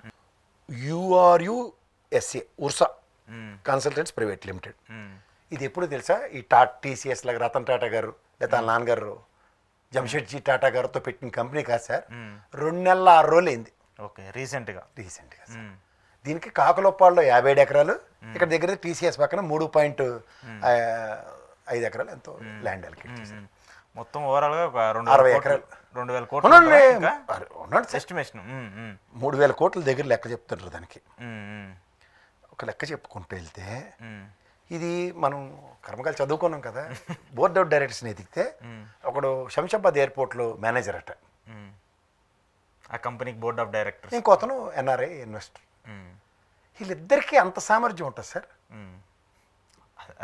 URUSA Ursa consultants private limited. ఇది ఎప్పుడు తెలుసా? ఈ టీసీఎస్ లాగా రతన్ టాటా గారు లేదా నాన్నగారు జంషెడ్జీ టాటా గారితో పెట్టిన కంపెనీ కాదు సార్. 2 నెలల 6 రోజులు అయింది. ఓకే, రీసెంట్గా దీనికి కాకలోపాడులో 57 ఎకరాలు, ఇక్కడ దగ్గర టీసీఎస్ పక్కన 3.5 ఎకరాలు ఎంతో ల్యాండ్ అలికేట్ చేశారు. మొత్తం ఓవరాల్గా 60 ఎకరాలు 2,000 కోట్లు ఎస్టిమేషన్. 3,000 కోట్ల దగ్గర లెక్క చెప్తుంటారు దానికి. ఒక లెక్క చెప్పుకుంటూ వెళ్తే ఇది మనం కర్మకాలు చదువుకున్నాం కదా. బోర్డ్ ఆఫ్ డైరెక్టర్స్ని ఎదిగితే ఒకడు శంషాబాద్ ఎయిర్పోర్ట్లో మేనేజర్ అట, ఆ కంపెనీకి బోర్డ్ ఆఫ్ డైరెక్టర్స్. ఇంకొతను ఎన్ఆర్ఐ ఇన్వెస్టర్. వీళ్ళిద్దరికీ అంత సామర్థ్యం ఉంటుంది సార్.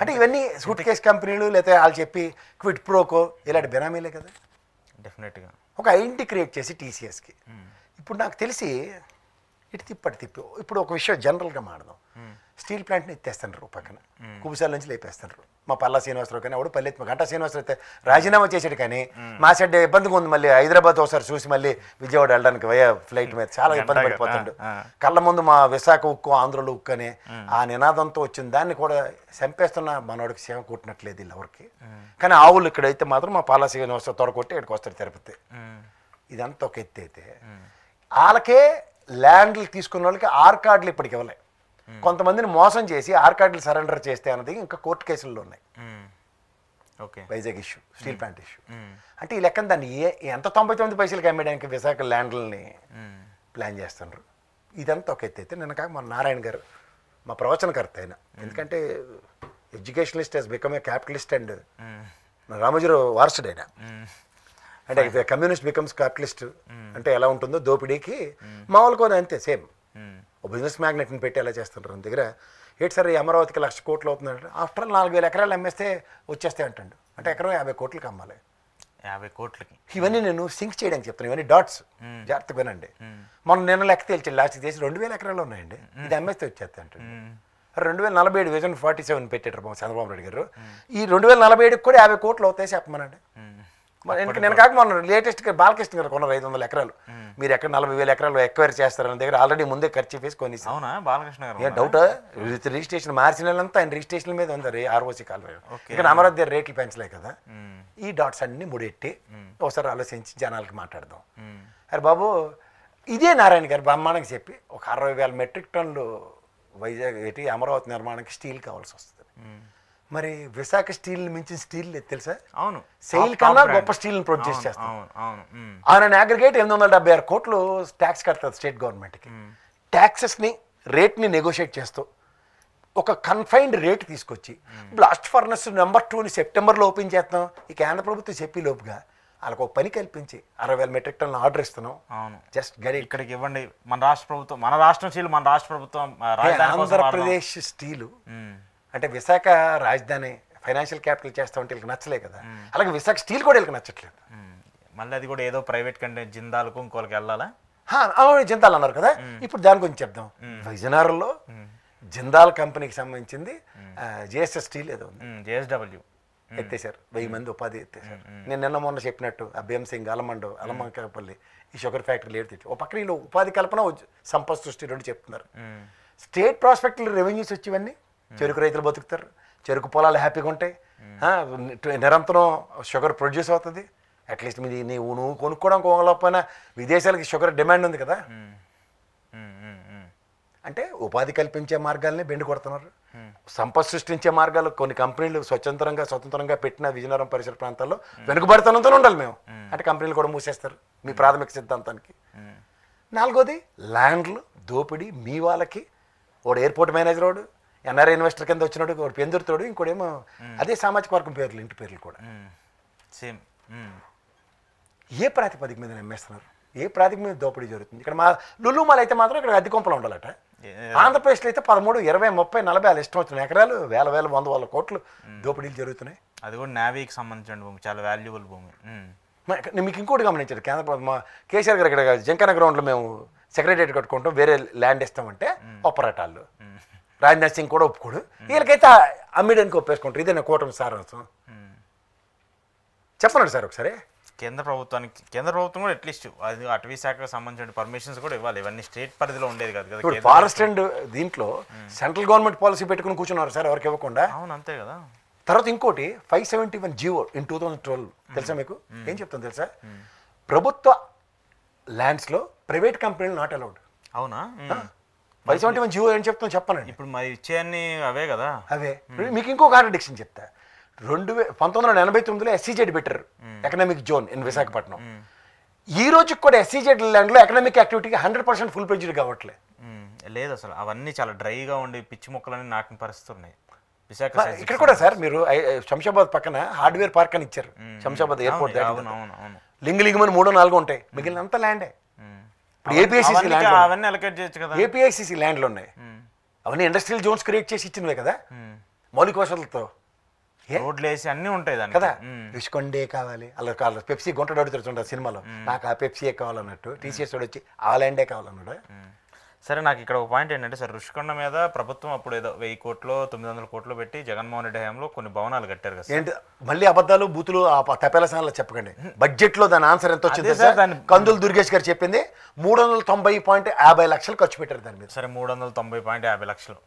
అంటే ఇవన్నీ సూట్ కేస్ కంపెనీలు లేకపోతే వాళ్ళు చెప్పి క్విట్ ప్రోకో ఇలాంటి బెనామీలే కదా. డెఫినెట్గా ఒక ఐడెంటిటీ క్రియేట్ చేసి టీసీఎస్కి. ఇప్పుడు నాకు తెలిసి ఇటు తిప్పి ఇప్పుడు ఒక విషయం జనరల్గా మాడదాం. స్టీల్ ప్లాంట్ని ఎత్తేస్తున్నారు పక్కన, కుబుసాల నుంచి లేపేస్తున్నారు. మా పల్లా శ్రీనివాసరావు కానీ ఎవడు పల్లెత్తి గంటా శ్రీనివాసరావు అయితే రాజీనామా చేసాడు, కానీ మా సైడ్ ఇబ్బందిగా ఉంది. మళ్ళీ హైదరాబాద్ ఒకసారి చూసి మళ్ళీ విజయవాడ వెళ్ళడానికి వయా ఫ్లైట్ మీద చాలా ఇబ్బంది పడిపోతుండు. కళ్ళ ముందు మా విశాఖ ఉక్కు, ఆంధ్రలో ఉక్కు అనే ఆ నినాదంతో వచ్చిన దాన్ని కూడా చంపేస్తున్న మనోడికి సేవ కొట్టినట్లేదు వీళ్ళు ఎవరికి. కానీ ఆవులు ఇక్కడైతే మాత్రం మా పల్లా శ్రీనివాసరావు తొడగొట్టి ఇక్కడికి వస్తారు తిరుపతి. ఇదంతా ఒక ఎత్తి అయితే వాళ్ళకే ల్యాండ్లు తీసుకున్న వాళ్ళకి ఆర్ కార్డులు ఇప్పటికి ఇవ్వలే. కొంతమందిని మోసం చేసి ఆర్ కార్డులు సరెండర్ చేస్తే అన్నది ఇంకా కోర్టు కేసుల్లో ఉన్నాయి. Vizag issue, steel plant issue. అంటే ఈ లెక్కన దాన్ని ఎంత 99 పైసలకి అమ్మేయడానికి విశాఖ ల్యాండ్లని ప్లాన్ చేస్తున్నారు. ఇదంతా ఒక ఎత్తి అయితే నిన్న కాక మన నారాయణ గారు మా ప్రవచనకర్త అయిన, ఎందుకంటే educationalist he's become a capitalist and Ramoji Rao వారసుడు అయినా. అంటే కమ్యూనిస్ట్ బికమ్స్ క్యాపిటలిస్ట్ అంటే ఎలా ఉంటుందో దోపిడీకి మామూలు కూడా అంతే సేమ్. ఓ బిజినెస్ మ్యాగ్నెట్ని పెట్టి ఎలా చేస్తుంటారు మన దగ్గర. ఏంటి సార్ అమరావతికి 1,00,000 కోట్లు అవుతుందంటే ఆఫ్టర్ 4,000 ఎకరాలు అమ్మేస్తే వచ్చేస్తాయి అంటాడు. అంటే ఎకరం 50 కోట్లకి అమ్మాలి. 50 కోట్లకి. ఇవన్నీ నేను సింక్ చేయడానికి చెప్తాను, ఇవన్నీ డాట్స్ జాగ్రత్తగా వినండి. మనం నిన్న లెక్క తేల్చాడు లాస్ట్ చేసి 2,000 ఎకరాలు ఉన్నాయండి, ఇది అమ్మేస్తే వచ్చేస్తాయి అంటాడు. 2047 విజన్ 47 పెట్టారు చంద్రబాబు నాయుడు గారు. ఈ 2047 కూడా 50 కోట్లు అవుతాయి చెప్పమనండి. మరి నేను కాక మొన్న లేటెస్ట్గా బాలకృష్ణ గారు కొన్నారు 500 ఎకరాలు. మీరు ఎక్కడ 40,000 ఎకరాలు ఎక్వైర్ చేస్తారని దగ్గర ఆల్రెడీ ముందే ఖర్చు వేసి కొని. అవునా బాలకృష్ణ గారు? ఏ డౌటా? రిజిస్ట్రేషన్ మార్చిన వాళ్ళంతా ఆయన రిజిస్ట్రేషన్ మీద ఉంది ఆర్ఓసి కాలువ. ఇక్కడ అమరావతి దగ్గర రేట్లు పెంచలే కదా. ఈ డాట్స్ అన్ని ముడెట్టి ఒకసారి ఆలోచించి జనాలకి మాట్లాడదాం. అరే బాబు, ఇదే నారాయణ గారు బ్రహ్మాండంగా చెప్పి ఒక 60,000 మెట్రిక్ టన్నులు వైజాగ్ ఏంటి అమరావతి నిర్మాణానికి స్టీల్ కావాల్సి వస్తుంది. మరి విశాఖ స్టీల్ మించిన స్టీల్ లేదు తెలుసా? అవును, సెయిల్ కన్నా గొప్ప స్టీల్ని ప్రొడ్యూస్ చేస్తాం. ఆయన అగ్రిగేట్ 876 కోట్లు ట్యాక్స్ కడతారు స్టేట్ గవర్నమెంట్కి. ట్యాక్సెస్ని రేట్ని నెగోషియేట్ చేస్తూ ఒక కన్ఫైన్డ్ రేట్ తీసుకొచ్చి బ్లాస్ట్ ఫర్నెస్ నెంబర్ 2ని సెప్టెంబర్లో ఓపెన్ చేస్తాం. ఈ కేంద్ర ప్రభుత్వం చెప్పి లోపుగా వాళ్ళకు ఒక పని కల్పించి 60,000 మెట్రిక్ టన్నులు ఆర్డర్ ఇస్తున్నాం. అవును, జస్ట్ గడి ఇక్కడికి ఇవ్వండి. మన రాష్ట్ర ప్రభుత్వం, మన రాష్ట్రం స్టీల్, మన రాష్ట్ర ప్రభుత్వం ఆంధ్రప్రదేశ్ స్టీలు అంటే విశాఖ రాజధాని ఫైనాన్షియల్ క్యాపిటల్ చేస్తా ఉంటే వీళ్ళకి నచ్చలే కదా. అలాగే విశాఖ స్టీల్ కూడా వీళ్ళకి నచ్చట్లేదు. మళ్ళీ అది కూడా ఏదో ప్రైవేట్ కంటే జిందాల్కు ఇంకోళ్ళకి వెళ్ళాలా? జిందాల్ అన్నారు కదా. ఇప్పుడు దాని గురించి చెప్దాం. విజయనగరంలో జిందాల్ కంపెనీకి సంబంధించింది జేఎస్ఎస్ స్టీల్ ఏదో ఉంది, జేఎస్డబ్ల్యూ ఎత్తేసారు. 1000 మంది ఉపాధి ఎత్తేసారు. నేను నిన్న మొన్న చెప్పినట్టు అభ్యం సింగ్ అలమంకపల్లి ఈ షుగర్ ఫ్యాక్టరీలు ఏడు తెచ్చి ఓ పక్కన వీళ్ళు ఉపాధి కల్పన సంపద సృష్టి రెండు చెప్తున్నారు. స్టేట్ ప్రాస్పెక్టులు రెవెన్యూస్ వచ్చేవన్నీ చెరుకు రైతులు బతుకుతారు, చెరుకు పొలాలు హ్యాపీగా ఉంటాయి, నిరంతరం షుగర్ ప్రొడ్యూస్ అవుతుంది. అట్లీస్ట్ మీది నువ్వు కొనుక్కోవడం కోగలకపోయినా విదేశాలకి షుగర్ డిమాండ్ ఉంది కదా. అంటే ఉపాధి కల్పించే మార్గాల్ని బెండు కొడుతున్నారు. సంపద సృష్టించే మార్గాలు కొన్ని కంపెనీలు స్వతంత్రంగా పెట్టిన విజయనగరం పరిసర ప్రాంతాల్లో వెనుకబడితనంతో ఉండాలి మేము అంటే కంపెనీలు కూడా మూసేస్తారు మీ ప్రాథమిక సిద్ధాంతానికి. నాలుగోది ల్యాండ్లు దోపిడీ. మీ వాళ్ళకి వాడు ఎయిర్పోర్ట్ మేనేజర్ వాడు ఎన్ఆర్ఐ ఇన్వెస్టర్ కింద వచ్చినాడు, వాడు పెందురుతాడు, ఇంకోడేమో అదే సామాజిక వర్గం పేర్లు, ఇంటి పేర్లు కూడా సేమ్. ఏ ప్రాతిపదిక మీద నమ్మేస్తున్నారు? ఏ ప్రాతిపదిక మీద దోపిడీ జరుగుతుంది? ఇక్కడ మా లులు మాల్ అయితే మాత్రం ఇక్కడ అద్దె కొంపలు ఉండాలట. ఆంధ్రప్రదేశ్లో అయితే 13, 20, 30, 40 వాళ్ళ ఇష్టం వచ్చిన ఎకరాలు వేల 100 కోట్లు దోపిడీలు జరుగుతున్నాయి. అది కూడా నేవీకి సంబంధించిన భూమి, చాలా వాల్యుబుల్ భూమి. మీకు ఇంకోటి గమనించారు, కేంద్ర ప్రభుత్వం మా కేసీఆర్ గారు ఇక్కడ జంకన్న గ్రౌండ్లో మేము సెక్రటరియట్ కట్టుకుంటాం, వేరే ల్యాండ్ ఇస్తామంటే ఒప్పరాటాళ్ళు. రాజ్నాథ్ సింగ్ కూడా ఒప్పుకోడు, వీళ్ళకైతే అమ్మిడానికి ఒప్పేసుకుంటారు. ఇదే నా కూటమి సారాంశం. చెప్పండి సార్ ఒకసారి. కేంద్ర ప్రభుత్వం కూడా అట్లీస్ట్ అది అటవీ శాఖకు సంబంధించిన పర్మిషన్స్ కూడా ఇవ్వాలి. ఇవన్నీ స్టేట్ పరిధిలో ఉండేది కాదు కదా. ఇప్పుడు ఫారెస్ట్ అండ్ దీంట్లో సెంట్రల్ గవర్నమెంట్ పాలసీ పెట్టుకుని కూర్చున్నారు సార్, ఎవరికి ఇవ్వకుండా. అవును, అంతే కదా. తర్వాత ఇంకోటి 571 జియో ఇన్ 2012 తెలుసా మీకు? ఏం చెప్తాను తెలుసా? ప్రభుత్వ ల్యాండ్స్లో ప్రైవేట్ కంపెనీలు నాట్ అలౌడ్. అవునా? 571 జియో ఏం చెప్తాను చెప్పనండి. ఇప్పుడు మరి ఇచ్చేయన్ని అవే కదా. అవే. మీకు ఇంకో కాంట్రడిక్షన్ చెప్తా. 1989లో ఎస్సీజెడ్ పెట్టారు, ఎకనామిక్ జోన్ ఇన్ విశాఖపట్నం. ఈ రోజుకి కూడా ఎస్సీజెడ్ ల్యాండ్లో ఎకనామిక్ యాక్టివిటీకి 100% ఫుల్ ప్లెడ్జ్డ్ కావట్లే. లేదు అసలు, అవన్నీ చాలా డ్రైగా ఉండి పిచ్చి మొక్కలని నాటిన పరిస్థితి ఉన్నాయి విశాఖ. ఇక్కడ కూడా సార్ మీరు శంషాబాద్ పక్కన హార్డ్వేర్ పార్క్ అని ఇచ్చారు, శంషాబాద్ ఎయిర్పోర్ట్. లింగలింగమని 3, 4 ఉంటాయి, మిగిలిన అంతా ల్యాండే. ఇప్పుడు ఏపీఐసీసీ ల్యాండ్, అవన్నీ అలొకేట్ చేయొచ్చు కదా. ఏపీఐసీసీ ల్యాండ్లు ఉన్నాయి, అవన్నీ ఇండస్ట్రియల్ జోన్స్ క్రియేట్ చేసి ఇచ్చినవే కదా మౌలిక వసతులతో. రోడ్లు వేసి అన్నీ ఉంటాయి దాన్ని కదా. రుషికొండే కావాలి, అలా పెప్సీ గుంటడు అడుగుతుంటారు సినిమాలో, నాకు ఆ పెప్సీయే కావాలన్నట్టు టీసీఎస్ వాడు వచ్చి ఆ ల్యాండే కావాలన్నాడు. సరే, నాకు ఇక్కడ ఒక పాయింట్ ఏంటంటే సార్, రుషికొండ మీద ప్రభుత్వం అప్పుడు ఏదో 1000 కోట్లు 900 కోట్లు పెట్టి జగన్మోహన్ రెడ్డి హయాంలో కొన్ని భవనాలు కట్టారు కదా. ఏంటి మళ్ళీ అబద్ధాలు బూతులు ఆ తపేల సార్లు చెప్పకండి. బడ్జెట్ లో దాని ఆన్సర్ ఎంత వచ్చింది సార్? కందులు దుర్గేష్ గారు చెప్పింది 390.50 లక్షలు ఖర్చు పెట్టారు దాని మీద. సరే, 390.50 లక్షలు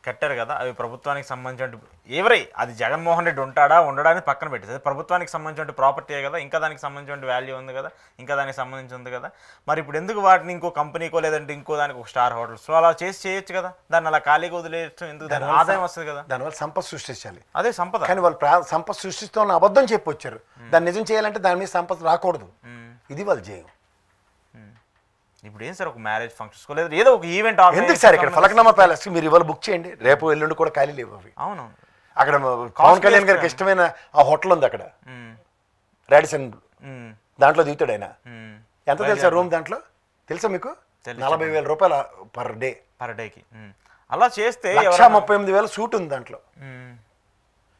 కట్టారు కదా. అవి ప్రభుత్వానికి సంబంధించిన ఎవరై అది జగన్మోహన్ రెడ్డి ఉంటాడా ఉండడానికి పక్కన పెట్టేది, ప్రభుత్వానికి సంబంధించిన ప్రాపర్టీయే కదా, ఇంకా దానికి సంబంధించిన వాల్యూ ఉంది కదా, ఇంకా దానికి సంబంధించి ఉంది కదా. మరి ఇప్పుడు ఎందుకు వాటిని ఇంకో కంపెనీకో లేదంటే ఇంకో దానికి ఒక స్టార్ హోటల్స్ అలా చేసి చేయొచ్చు కదా. దాన్ని అలా ఖాళీగా వదిలేయచ్చు ఎందుకు? దాని ఆదాయం వస్తుంది కదా, దానివల్ల సంపద సృష్టించాలి. అదే సంపద. కానీ వాళ్ళు సంపద సృష్టిస్తున్న అబద్ధం చెప్పొచ్చారు. దాన్ని నిజం చేయాలంటే దాని మీద సంపద రాకూడదు, ఇది వాళ్ళు చేయం. ఇప్పుడు ఏం సార్, ఒక మ్యారేజ్ ఫంక్షన్స్ లేదా ఏదో ఒక ఈవెంట్ ఎందుకు సార్? ఇక్కడ ఫలక్నామా ప్యాలెస్ మీరు ఇవాళ బుక్ చేయండి, రేపు ఎల్లుండి కూడా ఖాళీ లేవు అవి. అవును, అక్కడ పవన్ కళ్యాణ్ గారికి ఇష్టమైన ఆ హోటల్ ఉంది అక్కడ, రాడిసన్, దాంట్లో దిగుతాడు ఆయన. ఎంత తెలుసా రూమ్ దాంట్లో? తెలుసా మీకు? 40,000 రూపాయలు పర్ డేకి. అలా చేస్తే 138,000 సూట్ ఉంది దాంట్లో.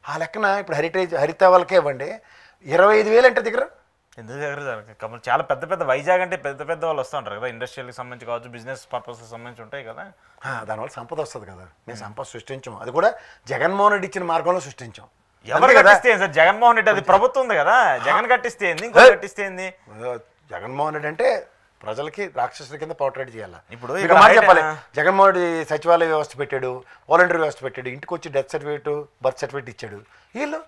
ఆ లెక్కన ఇప్పుడు హరిత వాళ్ళకే ఇవ్వండి 25,000 అంటే దగ్గర. ఎందుకు దగ్గర చాలా పెద్ద పెద్ద వైజాగ్ అంటే పెద్ద పెద్ద వాళ్ళు వస్తూ ఉంటారు కదా, ఇండస్ట్రియల్కి సంబంధించి కావచ్చు, బిజినెస్ పర్పస్కి సంబంధించి ఉంటాయి కదా. దానివల్ల సంపద వస్తుంది కదా. మేము సంపద సృష్టించాం, అది కూడా జగన్మోహన్ రెడ్డి ఇచ్చిన మార్గంలో సృష్టించాం. ఎవరు కట్టిస్తే ఏంది సార్? జగన్మోహన్ రెడ్డి, అది ప్రభుత్వం ఉంది కదా, జగన్ కట్టిస్తే ఏంది, ఇంకో కట్టిస్తే ఏంది? జగన్మోహన్ రెడ్డి అంటే ప్రజలకి రాక్షసుల కింద పోర్ట్రేట్ చేయాలి. ఇప్పుడు ఇక మాట చెప్పాలి, జగన్మోహన్ రెడ్డి సచివాలయ వ్యవస్థ పెట్టాడు, వాలంటీర్ వ్యవస్థ పెట్టాడు, ఇంటికి వచ్చి డెత్ సర్టిఫికేట్ బర్త్ సర్టిఫికేట్ ఇచ్చాడు. వీళ్ళు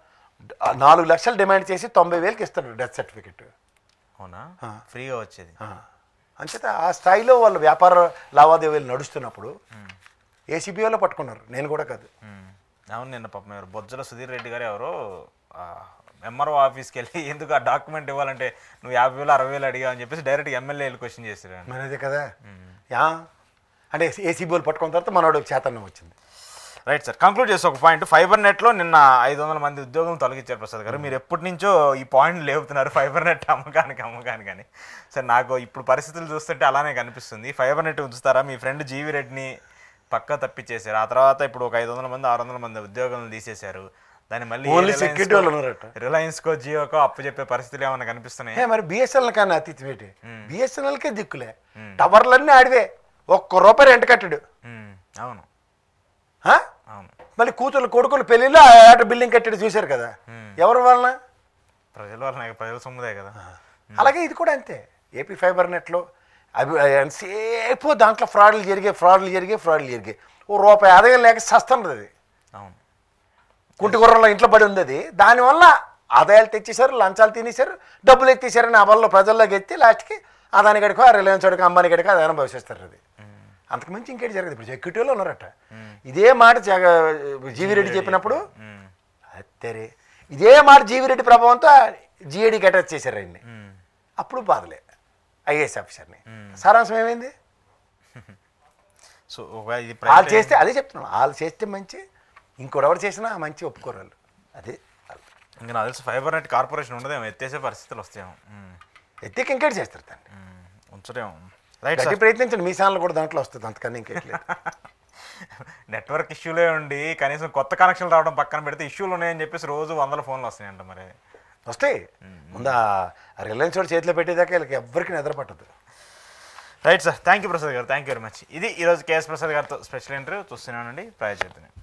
4 లక్షలు డిమాండ్ చేసి 90,000కి ఇస్తాడు డెత్ సర్టిఫికేట్. అవునా? ఫ్రీగా వచ్చేది. అంచేత ఆ స్థాయిలో వాళ్ళు వ్యాపార లావాదేవీలు నడుస్తున్నప్పుడు ఏసీబీ వాళ్ళు పట్టుకున్నారు, నేను కూడా కాదు. అవును, నిన్న పాపం ఎవరు బొజ్జల సుధీర్ రెడ్డి గారు ఎవరో ఎంఆర్ఓ ఆఫీస్కి వెళ్ళి ఎందుకు ఆ డాక్యుమెంట్ ఇవ్వాలంటే నువ్వు 50,000 60,000 అడిగావు అని చెప్పేసి డైరెక్ట్గా ఎమ్మెల్యేలు క్వశ్చన్ చేశారు. మరి అదే కదా, అంటే ఏసీబీ వాళ్ళు పట్టుకున్న తర్వాత మనోడు చేతన్నం వచ్చింది. రైట్ సార్, కంక్లూడ్ చేస్తే ఒక పాయింట్, ఫైబర్ నెట్లో నిన్న 500 మంది ఉద్యోగులను తొలగించారు ప్రసాద్ గారు. మీరు ఎప్పటి నుంచో ఈ పాయింట్ లేపుతున్నారు, ఫైబర్ నెట్ అమ్మకానికి కానీ. సార్ నాకు ఇప్పుడు పరిస్థితులు చూస్తుంటే అలానే కనిపిస్తుంది. ఫైబర్ నెట్ ఉంచుతారా? మీ ఫ్రెండ్ జీవి రెడ్డిని పక్కా తప్పించేశారు, ఆ తర్వాత ఇప్పుడు ఒక 500 మంది 600 మంది ఉద్యోగులను తీసేశారు. దాన్ని మళ్ళీ రిలయన్స్కో జియోకో అప్పు చెప్పే పరిస్థితులు ఏమైనా కనిపిస్తున్నాయి? మరి బిఎస్ఎన్ఎల్ కానీ అతీతం ఏంటి? బిఎస్ఎన్ఎల్కే దిక్కులే, టవర్లన్నీ ఆడివే, ₹1 రెంట్ కట్టాడు. అవును అవును. మళ్ళీ కూతురు కొడుకులు పెళ్ళిళ్ళు ఆట బిల్డింగ్ కట్టాడు, చూశారు కదా. ఎవరి వలన? ప్రజల వలన, ప్రజల సొమ్ముదే కదా. అలాగే ఇది కూడా అంతే. ఏపీ ఫైబర్ నెట్లో ఎంతసేపు దాంట్లో ఫ్రాడ్లు జరిగాయి. ₹1 ఆదాయం లేక సస్తున్నది అది. అవును, కుంటి గుర్రంలో ఇంట్లో పడి ఉంది అది. దానివల్ల ఆదాయాలు తెచ్చేశారు, లంచాలు తినేశారు, డబ్బులు ఎత్తేసారని ఆ వల్ల ప్రజల్లోకి ఎత్తి లాస్ట్కి అదాని గడికో, రిలయన్స్ గడికో, అంబానీ గడికో అదైనా భవిష్యస్తారు. అది అంతకుమించి ఇంకేటి జరగదు. ఇప్పుడు సెక్యూరిటీలో ఉన్నారట. ఇదే మాట జీవిరెడ్డి చెప్పినప్పుడు అత్తరే, ఇదే మాట జీవిరెడ్డి ప్రభావంతో జిఏడికి అటాచ్ చేశారు ఆయన్ని. అప్పుడు బాధలే ఐఏఎస్ ఆఫీసర్ని. సారాంశం ఏమైంది? సో వాళ్ళు చేస్తే అదే చెప్తున్నాను, వాళ్ళు చేస్తే మంచి, ఇంకోరెవరు చేసినా మంచి ఒప్పుకోరు వాళ్ళు. అదే ఇంకా నాకు తెలిసి ఫైబర్ నెట్ కార్పొరేషన్ ఉండదేమో, ఎత్తేసే పరిస్థితులు వస్తాయేమో. ఎత్తికి ఇంకేటి చేస్తారు దాన్ని, ఉంచడేమో. రైట్, ప్రయత్నించండి, మీ ఛానల్ కూడా దాంట్లో వస్తుంది, అంతకన్నా ఇంకేట్లేదు. నెట్వర్క్ ఇష్యూలే ఉండి కనీసం కొత్త కనెక్షన్లు రావడం పక్కన పెడితే ఇష్యూలు ఉన్నాయని చెప్పేసి రోజు 100 ఫోన్లు వస్తాయంట. మరి వస్తాయి, ముందు ఆ రిలయన్స్ వాడు చేతిలో పెట్టేదాకా వీళ్ళకి ఎవ్వరికి నిద్ర పట్టదు. Right sir, thank you Prasad గారు, థ్యాంక్ యూ వెరీ మచ్. ఇది ఈరోజు కేఎస్ ప్రసాద్ గారితో స్పెషల్ ఇంటర్వ్యూ. చూస్తున్నానండి ప్రజా చైతన్యం.